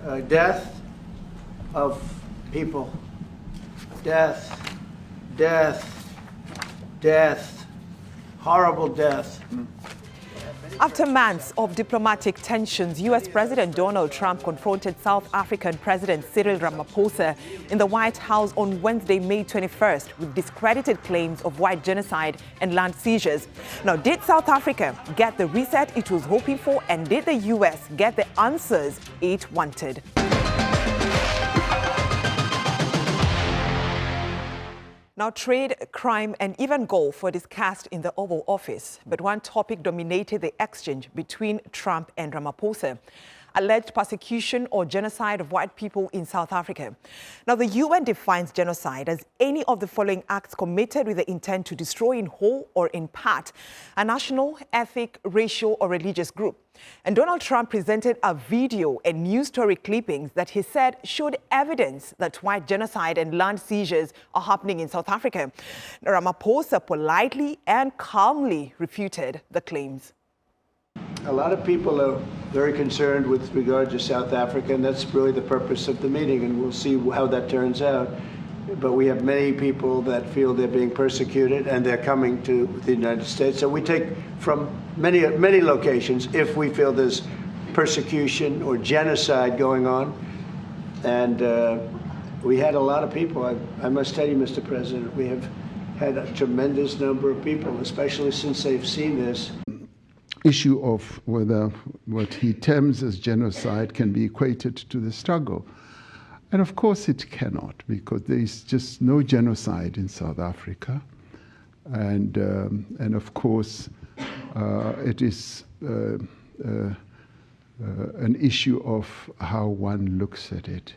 Death of people. Death, death, death, horrible death. After months of diplomatic tensions, U.S. President Donald Trump confronted South African President Cyril Ramaphosa in the White House on Wednesday, May 21st, with discredited claims of white genocide and land seizures. Now, did South Africa get the reset it was hoping for, and did the U.S. get the answers it wanted? Now, trade, crime, and even golf were discussed in the Oval Office. But one topic dominated the exchange between Trump and Ramaphosa: alleged persecution or genocide of white people in South Africa. Now, the UN defines genocide as any of the following acts committed with the intent to destroy in whole or in part a national, ethnic, racial, or religious group. And Donald Trump presented a video and news story clippings that he said showed evidence that white genocide and land seizures are happening in South Africa. Ramaphosa politely and calmly refuted the claims. A lot of people are very concerned with regard to South Africa, and that's really the purpose of the meeting, and we'll see how that turns out. But we have many people that feel they're being persecuted, and they're coming to the United States. So we take from many locations if we feel there's persecution or genocide going on. And we had a lot of people. I must tell you, Mr. President, we have had a tremendous number of people, especially since they've seen this. Issue of whether what he terms as genocide can be equated to the struggle. And of course it cannot, because there is just no genocide in South Africa. And of course it is an issue of how one looks at it.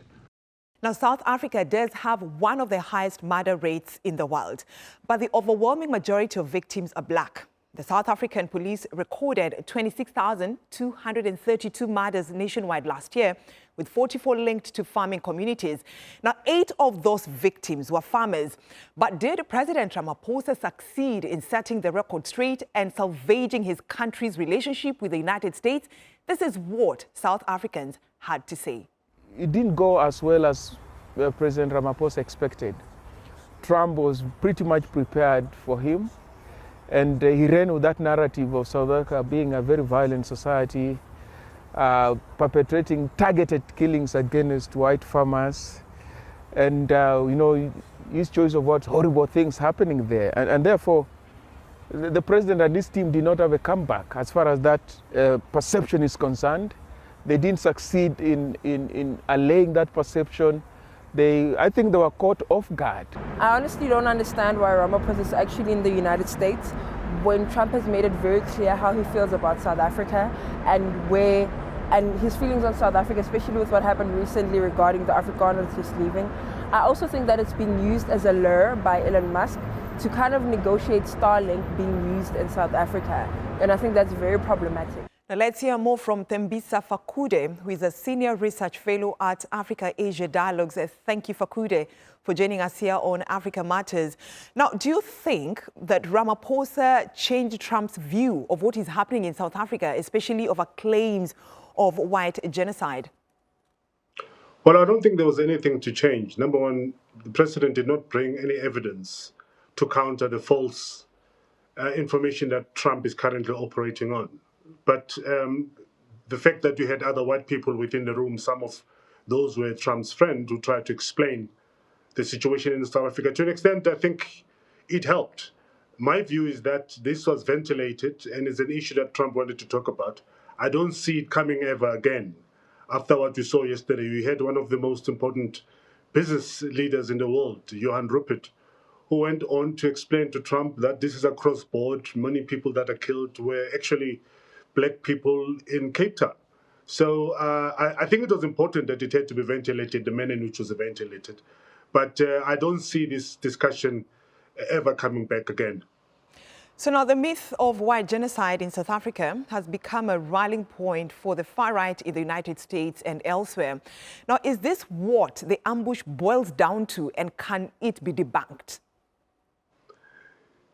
Now, South Africa does have one of the highest murder rates in the world, but the overwhelming majority of victims are black. The South African police recorded 26,232 murders nationwide last year, with 44 linked to farming communities. Now, 8 of those victims were farmers. But did President Ramaphosa succeed in setting the record straight and salvaging his country's relationship with the United States? This is what South Africans had to say. It didn't go as well as President Ramaphosa expected. Trump was pretty much prepared for him. And he ran with that narrative of South Africa being a very violent society, perpetrating targeted killings against white farmers, and his choice of what horrible things happening there. And therefore, the president and his team did not have a comeback as far as that perception is concerned. They didn't succeed in allaying that perception. I think they were caught off guard. I honestly don't understand why Ramaphosa is actually in the United States when Trump has made it very clear how he feels about South Africa and his feelings on South Africa, especially with what happened recently regarding the Afrikaners just leaving. I also think that it's being used as a lure by Elon Musk to kind of negotiate Starlink being used in South Africa. And I think that's very problematic. Now let's hear more from Thembisa Fakude, who is a senior research fellow at Africa-Asia Dialogues. Thank you, Fakude, for joining us here on Africa Matters. Now, do you think that Ramaphosa changed Trump's view of what is happening in South Africa, especially over claims of white genocide? Well, I don't think there was anything to change. Number one, the president did not bring any evidence to counter the false information that Trump is currently operating on. But the fact that you had other white people within the room, some of those were Trump's friends who tried to explain the situation in South Africa, to an extent, I think it helped. My view is that this was ventilated and is an issue that Trump wanted to talk about. I don't see it coming ever again. After what we saw yesterday, we had one of the most important business leaders in the world, Johan Rupert, who went on to explain to Trump that this is across board. Many people that are killed were actually black people in Cape Town. So I think it was important that it had to be ventilated, the manner in which it was ventilated. But I don't see this discussion ever coming back again. So now the myth of white genocide in South Africa has become a rallying point for the far right in the United States and elsewhere. Now, is this what the ambush boils down to, and can it be debunked?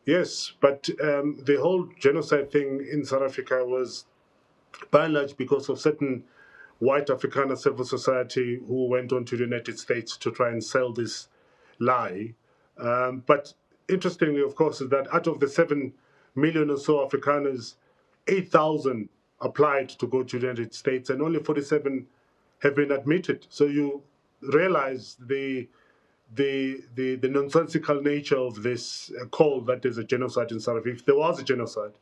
Yes, but the whole genocide thing in South Africa was by and large because of certain white Afrikaner civil society who went on to the United States to try and sell this lie. But interestingly, of course, is that out of the 7 million or so Afrikaners, 8,000 applied to go to the United States, and only 47 have been admitted. So you realize the nonsensical nature of this call that there's a genocide in South Africa. If there was a genocide,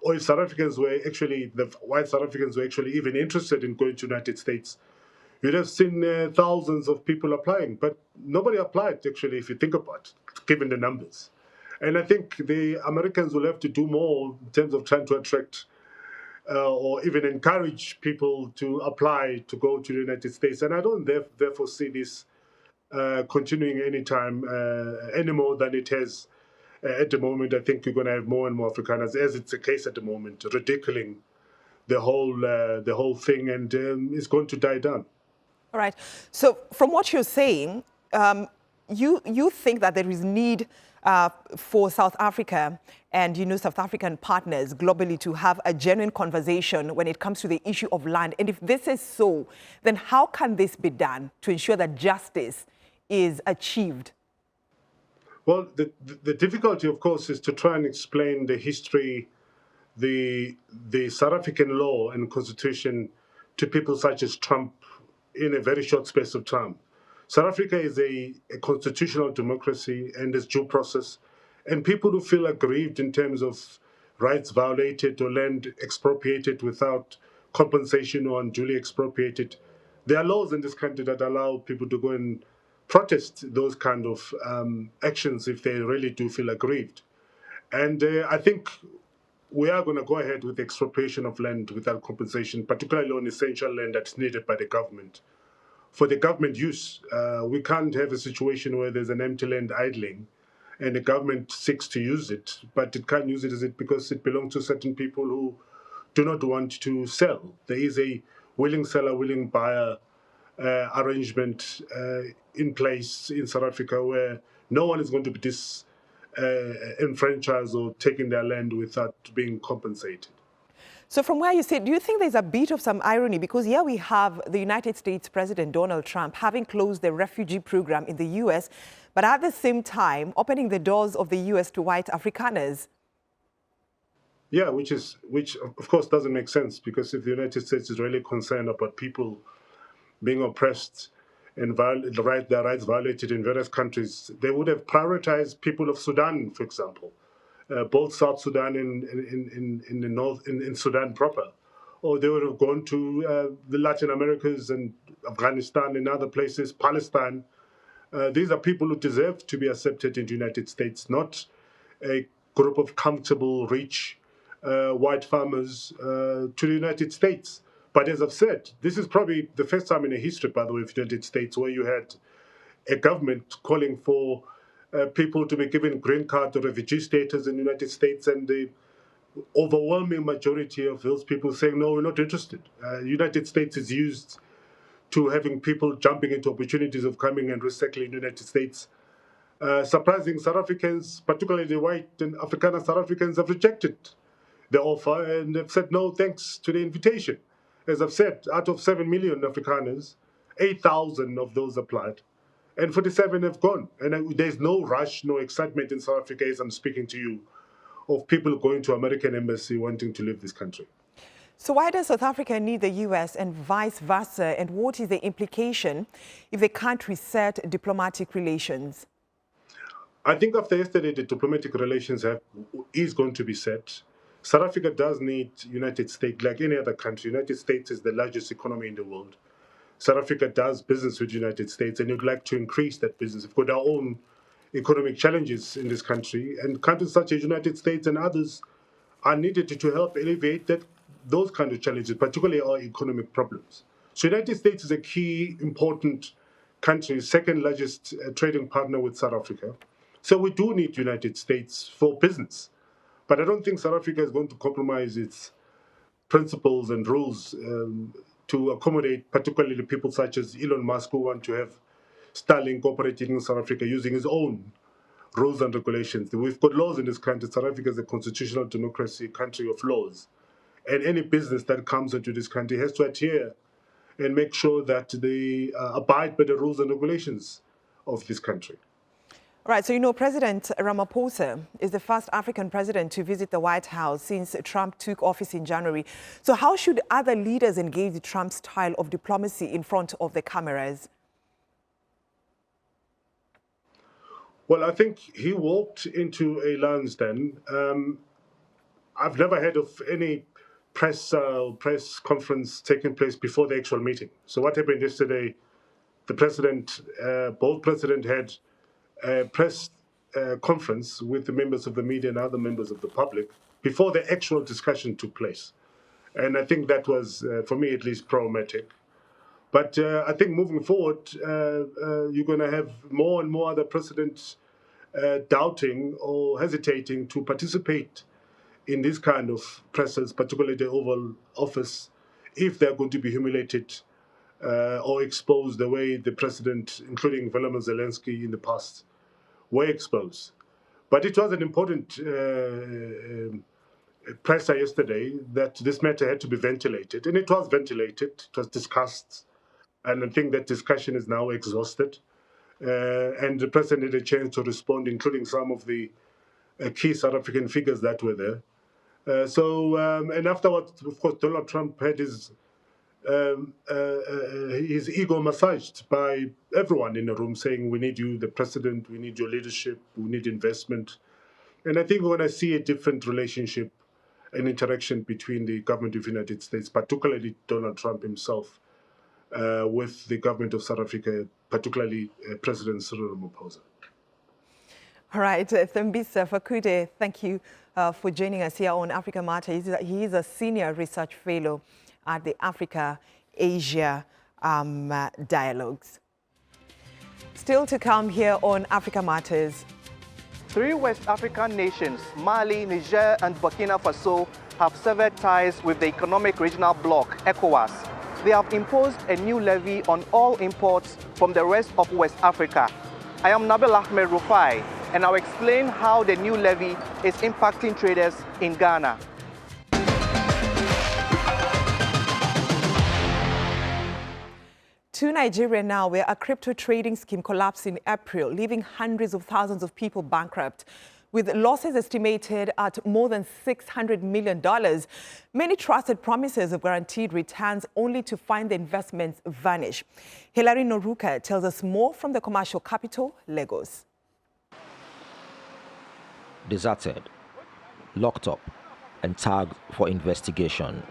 or if South Africans were actually, the white South Africans were actually even interested in going to the United States, you'd have seen thousands of people applying. But nobody applied, actually, if you think about it, given the numbers. And I think the Americans will have to do more in terms of trying to attract or even encourage people to apply to go to the United States. And I don't therefore see this continuing anytime any more than it has at the moment. I think you're going to have more and more Afrikaners, as it's the case at the moment, ridiculing the whole thing, and it's going to die down. All right. So from what you're saying, you think that there is need for South Africa and South African partners globally to have a genuine conversation when it comes to the issue of land. And if this is so, then how can this be done to ensure that justice is achieved? Well, the difficulty, of course, is to try and explain the history, the South African law and constitution to people such as Trump in a very short space of time. South Africa is a constitutional democracy, and there's due process. And people who feel aggrieved in terms of rights violated or land expropriated without compensation or unduly expropriated, there are laws in this country that allow people to go and protest those kind of actions if they really do feel aggrieved. And I think we are going to go ahead with the expropriation of land without compensation, particularly on essential land that's needed by the government for the government use. We can't have a situation where there's an empty land idling and the government seeks to use it, but it can't use it because it belongs to certain people who do not want to sell. There is a willing seller, willing buyer arrangement in place in South Africa where no one is going to be disenfranchised or taking their land without being compensated. So from where you sit, do you think there's a bit of some irony? Because here we have the United States President Donald Trump having closed the refugee program in the U.S., but at the same time opening the doors of the U.S. to white Afrikaners. Yeah, which of course doesn't make sense, because if the United States is really concerned about people being oppressed and their rights violated in various countries, they would have prioritized people of Sudan, for example. Both South Sudan in the north, in Sudan proper, or they would have gone to the Latin Americas and Afghanistan and other places, Palestine. These are people who deserve to be accepted in the United States, not a group of comfortable, rich white farmers to the United States. But as I've said, this is probably the first time in the history, by the way, of the United States where you had a government calling for people to be given green card or refugee status in the United States, and the overwhelming majority of those people saying, no, we're not interested. The United States is used to having people jumping into opportunities of coming and resettling in the United States. Surprising, South Africans, particularly the white and Afrikaner South Africans, have rejected the offer and have said no thanks to the invitation. As I've said, out of 7 million Afrikaners, 8,000 of those applied, and 47 have gone. And there's no rush, no excitement in South Africa, as I'm speaking to you, of people going to American embassy wanting to leave this country. So why does South Africa need the U.S. and vice versa? And what is the implication if they can't reset diplomatic relations? I think after yesterday, the diplomatic relations is going to be set. South Africa does need United States, like any other country. United States is the largest economy in the world. South Africa does business with the United States, and you'd like to increase that business. We've got our own economic challenges in this country, and countries such as the United States and others are needed to help alleviate those kind of challenges, particularly our economic problems. So the United States is a key, important country, second largest trading partner with South Africa. So we do need the United States for business. But I don't think South Africa is going to compromise its principles and rules to accommodate particularly the people such as Elon Musk, who want to have Starlink operating in South Africa using his own rules and regulations. We've got laws in this country. South Africa is a constitutional democracy, country of laws. And any business that comes into this country has to adhere and make sure that they abide by the rules and regulations of this country. Right, so you know, President Ramaphosa is the first African president to visit the White House since Trump took office in January. So how should other leaders engage Trump's style of diplomacy in front of the cameras? Well, I think he walked into a lion's den. I've never heard of any press conference taking place before the actual meeting. So what happened yesterday, the president, both president had a press conference with the members of the media and other members of the public before the actual discussion took place. And I think that was, for me at least, problematic. But I think moving forward, you're going to have more and more other presidents doubting or hesitating to participate in this kind of presses, particularly the Oval Office, if they're going to be humiliated or exposed the way the president, including Volodymyr Zelensky in the past, were exposed. But it was an important presser yesterday that this matter had to be ventilated, and it was ventilated, it was discussed, and I think that discussion is now exhausted. And the president had a chance to respond, including some of the key South African figures that were there. And afterwards, of course, Donald Trump had his ego massaged by everyone in the room, saying, we need you, the president, we need your leadership, we need investment. And I think we're going to see a different relationship and interaction between the government of the United States, particularly Donald Trump himself, with the government of South Africa, particularly President Cyril Ramaphosa. All right, Thembisa Fakude, thank you for joining us here on Africa Matters. He is a senior research fellow at the Africa-Asia Dialogues. Still to come here on Africa Matters. 3 West African nations, Mali, Niger, and Burkina Faso, have severed ties with the Economic Regional Bloc, ECOWAS. They have imposed a new levy on all imports from the rest of West Africa. I am Nabil Ahmed Rufai, and I'll explain how the new levy is impacting traders in Ghana. To Nigeria now, where a crypto trading scheme collapsed in April, leaving hundreds of thousands of people bankrupt. With losses estimated at more than $600 million, many trusted promises of guaranteed returns only to find the investments vanish. Hilary Noruka tells us more from the commercial capital, Lagos. Deserted, locked up, and tagged for investigation.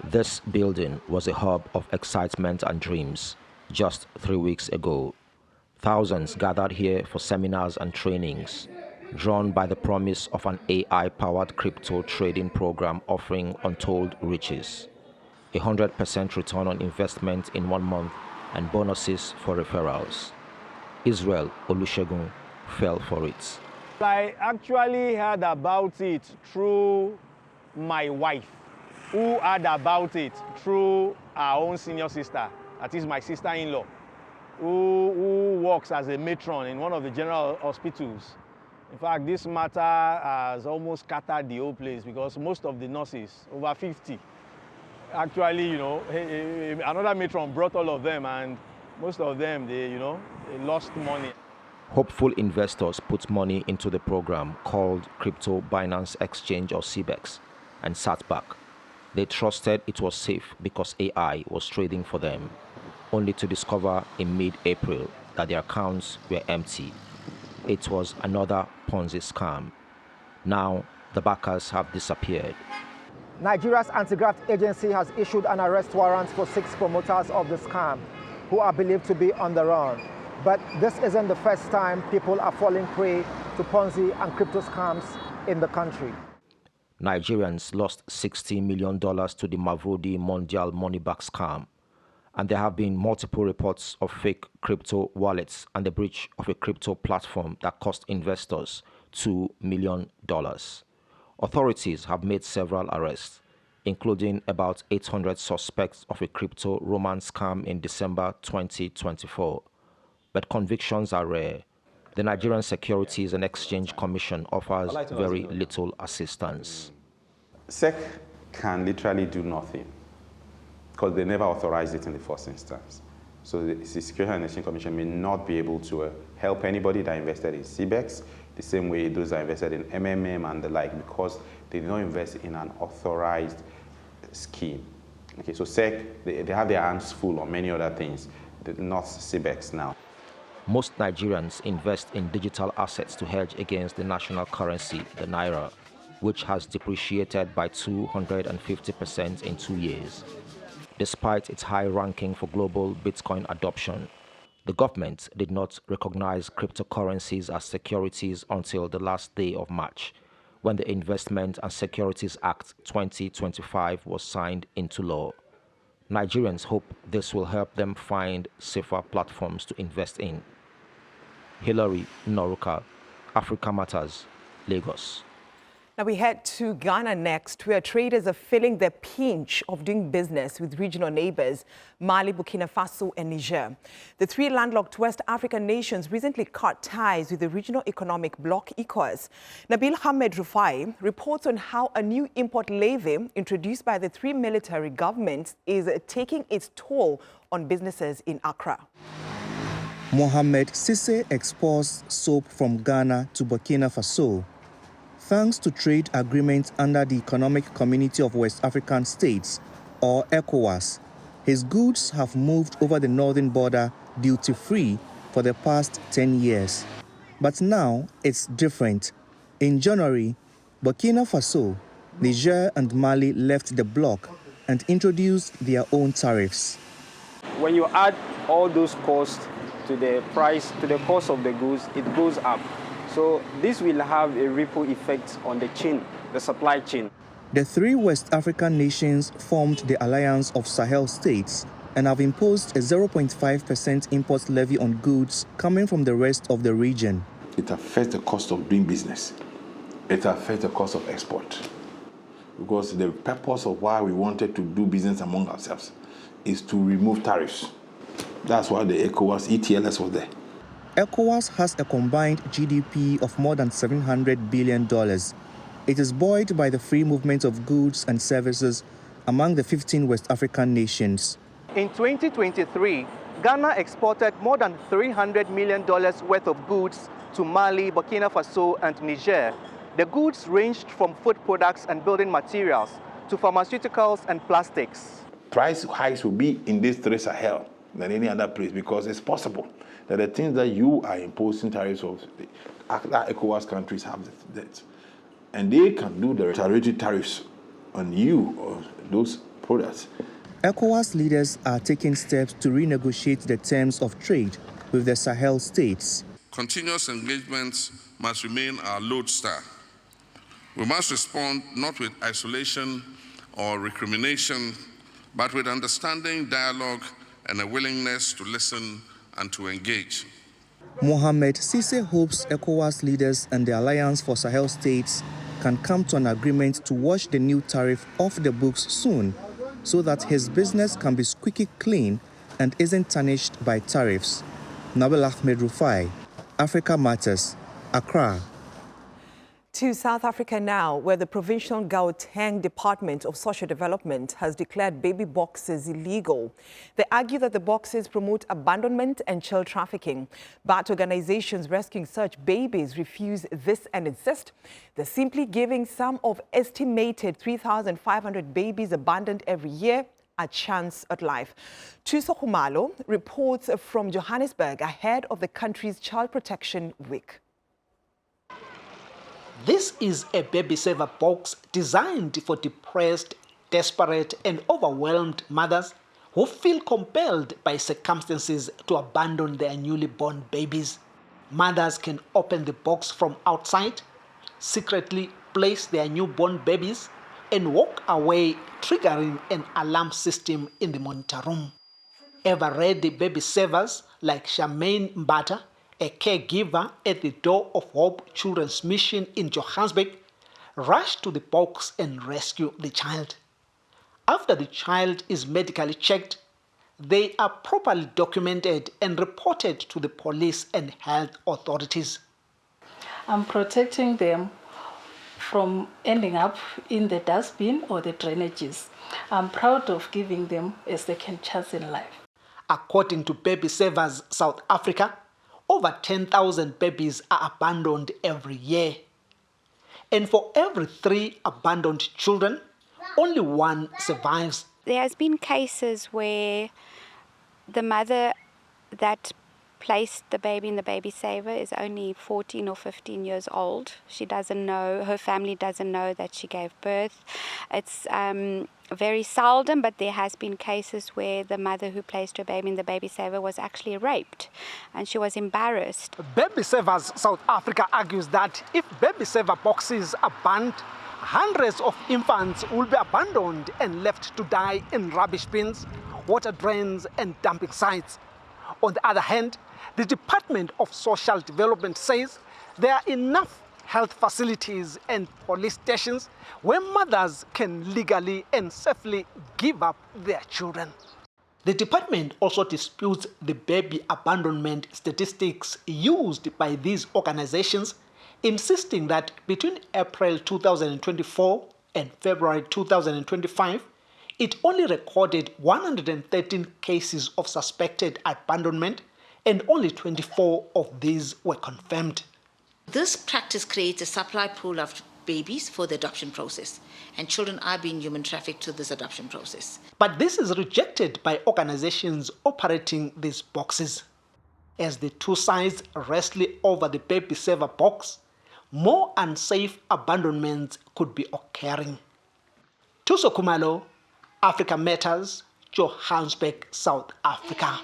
This building was a hub of excitement and dreams just 3 weeks ago. Thousands gathered here for seminars and trainings, drawn by the promise of an AI-powered crypto trading program offering untold riches. 100% return on investment in 1 month and bonuses for referrals. Israel Olusegun fell for it. I actually heard about it through my wife, who heard about it through our own senior sister, that is my sister-in-law, who works as a matron in one of the general hospitals. In fact, this matter has almost scattered the whole place because most of the nurses, over 50, actually, another matron brought all of them, and most of them, they lost money. Hopeful investors put money into the program called Crypto Binance Exchange, or CBEX, and sat back. They trusted it was safe because AI was trading for them, only to discover in mid-April that their accounts were empty. It was another Ponzi scam. Now, the backers have disappeared. Nigeria's anti-graft agency has issued an arrest warrant for 6 promoters of the scam, who are believed to be on the run. But this isn't the first time people are falling prey to Ponzi and crypto scams in the country. Nigerians lost $60 million to the Mavrodi Mondial money-back scam, and there have been multiple reports of fake crypto wallets and the breach of a crypto platform that cost investors $2 million. Authorities have made several arrests, including about 800 suspects of a crypto romance scam in December 2024. But convictions are rare. The Nigerian Securities and Exchange Commission offers very little assistance. SEC can literally do nothing. because they never authorized it in the first instance. So the Security and Exchange Commission may not be able to help anybody that invested in CBEX the same way those that invested in MMM and the like, because they did not invest in an authorized scheme. Okay, so SEC, they have their hands full on many other things, not CBEX now. Most Nigerians invest in digital assets to hedge against the national currency, the naira, which has depreciated by 250% in 2 years. Despite its high ranking for global Bitcoin adoption, the government did not recognize cryptocurrencies as securities until the last day of March, when the Investment and Securities Act 2025 was signed into law. Nigerians hope this will help them find safer platforms to invest in. Hilary Noruka, Africa Matters, Lagos. Now we head to Ghana next, where traders are feeling the pinch of doing business with regional neighbors, Mali, Burkina Faso and Niger. The three landlocked West African nations recently cut ties with the regional economic bloc ECOWAS. Nabil Hamed Rufai reports on how a new import levy introduced by the three military governments is taking its toll on businesses in Accra. Mohamed Sisse exports soap from Ghana to Burkina Faso. Thanks to trade agreements under the Economic Community of West African States, or ECOWAS, his goods have moved over the northern border duty-free for the past 10 years. But now it's different. In January, Burkina Faso, Niger and Mali left the bloc and introduced their own tariffs. When you add all those costs to the price, to the cost of the goods, it goes up. So this will have a ripple effect on the chain, the supply chain. The three West African nations formed the Alliance of Sahel States and have imposed a 0.5% import levy on goods coming from the rest of the region. It affects the cost of doing business. It affects the cost of export. Because the purpose of why we wanted to do business among ourselves is to remove tariffs. That's why the ECOWAS ETLS was there. ECOWAS has a combined GDP of more than $700 billion. It is buoyed by the free movement of goods and services among the 15 West African nations. In 2023, Ghana exported more than $300 million worth of goods to Mali, Burkina Faso, and Niger. The goods ranged from food products and building materials to pharmaceuticals and plastics. Price hikes will be in these three Sahel than any other place, because it's possible that the things that you are imposing tariffs of, other ECOWAS countries have that. And they can do the retaliatory tariffs on you or those products. ECOWAS leaders are taking steps to renegotiate the terms of trade with the Sahel states. Continuous engagement must remain our lodestar. We must respond not with isolation or recrimination, but with understanding, dialogue, and a willingness to listen and to engage. Mohamed Sisse hopes ECOWAS leaders and the Alliance for Sahel States can come to an agreement to wash the new tariff off the books soon, so that his business can be squeaky clean and isn't tarnished by tariffs. Nabil Ahmed Rufai, Africa Matters, Accra. To South Africa now, where the provincial Gauteng Department of Social Development has declared baby boxes illegal. They argue that the boxes promote abandonment and child trafficking. But organizations rescuing such babies refuse this and insist they're simply giving some of estimated 3,500 babies abandoned every year a chance at life. Tuso Khumalo reports from Johannesburg ahead of the country's Child Protection Week. This is a baby saver box designed for depressed, desperate and overwhelmed mothers who feel compelled by circumstances to abandon their newly born babies. Mothers can open the box from outside, secretly place their newborn babies and walk away, triggering an alarm system in the monitor room. Ever-ready baby savers like Charmaine Mbata, a caregiver at the Door of Hope Children's Mission in Johannesburg, rush to the box and rescue the child. After the child is medically checked, they are properly documented and reported to the police and health authorities. I'm protecting them from ending up in the dustbin or the drainages. I'm proud of giving them a second chance in life. According to Baby Savers South Africa, over 10,000 babies are abandoned every year. And for every 3 abandoned children, only 1 survives. There has been cases where the mother that placed the baby in the baby saver is only 14 or 15 years old. She doesn't know, her family doesn't know that she gave birth. It's very seldom, but there has been cases where the mother who placed her baby in the baby saver was actually raped and she was embarrassed. Baby Savers South Africa argues that if baby saver boxes are banned, hundreds of infants will be abandoned and left to die in rubbish bins, water drains and dumping sites. On the other hand, the Department of Social Development says there are enough health facilities and police stations where mothers can legally and safely give up their children. The department also disputes the baby abandonment statistics used by these organizations, insisting that between April 2024 and February 2025, it only recorded 113 cases of suspected abandonment, and only 24 of these were confirmed. This practice creates a supply pool of babies for the adoption process, and children are being human trafficked to this adoption process. But this is rejected by organizations operating these boxes. As the two sides wrestle over the baby saver box, more unsafe abandonments could be occurring. Tuso Kumalo, Africa Matters, Johannesburg, South Africa.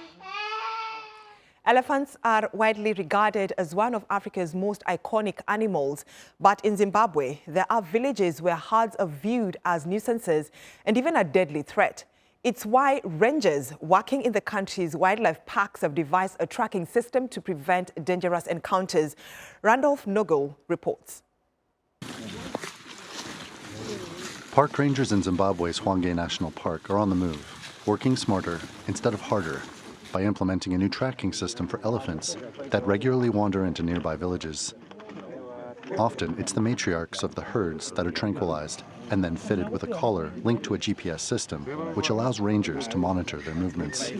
Elephants are widely regarded as one of Africa's most iconic animals, but in Zimbabwe, there are villages where herds are viewed as nuisances and even a deadly threat. It's why rangers working in the country's wildlife parks have devised a tracking system to prevent dangerous encounters. Randolph Nogo reports. Park rangers in Zimbabwe's Hwange National Park are on the move, working smarter instead of harder, by implementing a new tracking system for elephants that regularly wander into nearby villages. Often, it's the matriarchs of the herds that are tranquilized and then fitted with a collar linked to a GPS system, which allows rangers to monitor their movements.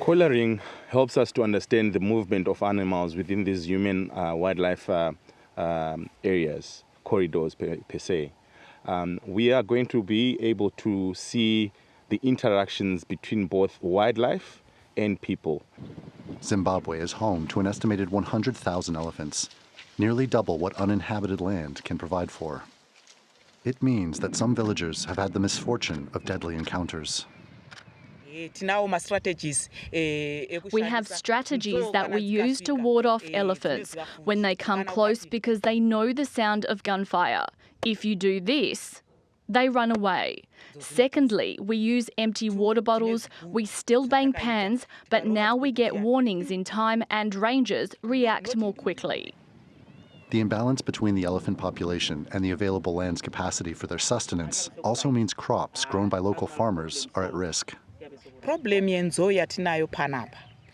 Collaring helps us to understand the movement of animals within these human wildlife areas, corridors per se. We are going to be able to see the interactions between both wildlife and people. Zimbabwe is home to an estimated 100,000 elephants, nearly double what uninhabited land can provide for. It means that some villagers have had the misfortune of deadly encounters. We have strategies that we use to ward off elephants when they come close because they know the sound of gunfire. If you do this, they run away. Secondly, we use empty water bottles, we still bang pans, but now we get warnings in time and rangers react more quickly. The imbalance between the elephant population and the available land's capacity for their sustenance also means crops grown by local farmers are at risk.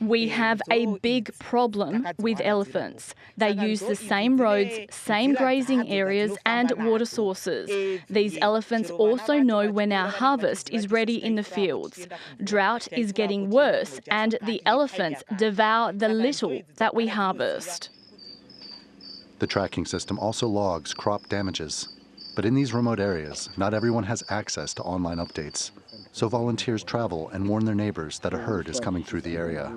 We have a big problem with elephants. They use the same roads, same grazing areas and water sources. These elephants also know when our harvest is ready in the fields. Drought is getting worse and the elephants devour the little that we harvest. The tracking system also logs crop damages. But in these remote areas, not everyone has access to online updates. So volunteers travel and warn their neighbors that a herd is coming through the area.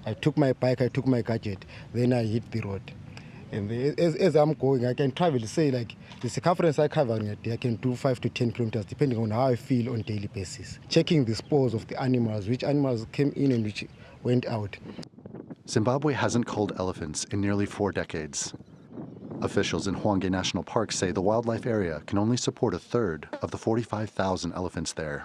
I took my bike, I took my gadget, then I hit the road. And as I'm going, I can travel, say like the circumference I cover in a day, I can do 5 to 10 kilometers, depending on how I feel on a daily basis. Checking the spores of the animals, which animals came in and which went out. Zimbabwe hasn't culled elephants in nearly 4 decades. Officials in Hwange National Park say the wildlife area can only support a third of the 45,000 elephants there.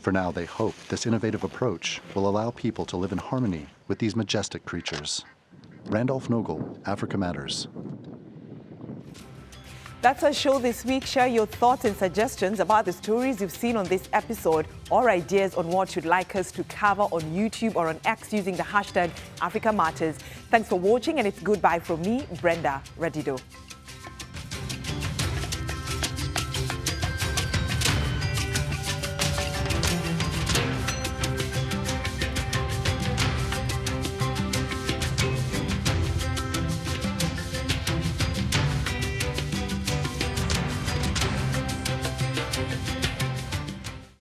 For now, they hope this innovative approach will allow people to live in harmony with these majestic creatures. Randolph Nogle, Africa Matters. That's our show this week. Share your thoughts and suggestions about the stories you've seen on this episode or ideas on what you'd like us to cover on YouTube or on X using the hashtag Africa Matters. Thanks for watching, and it's goodbye from me, Brenda Radido.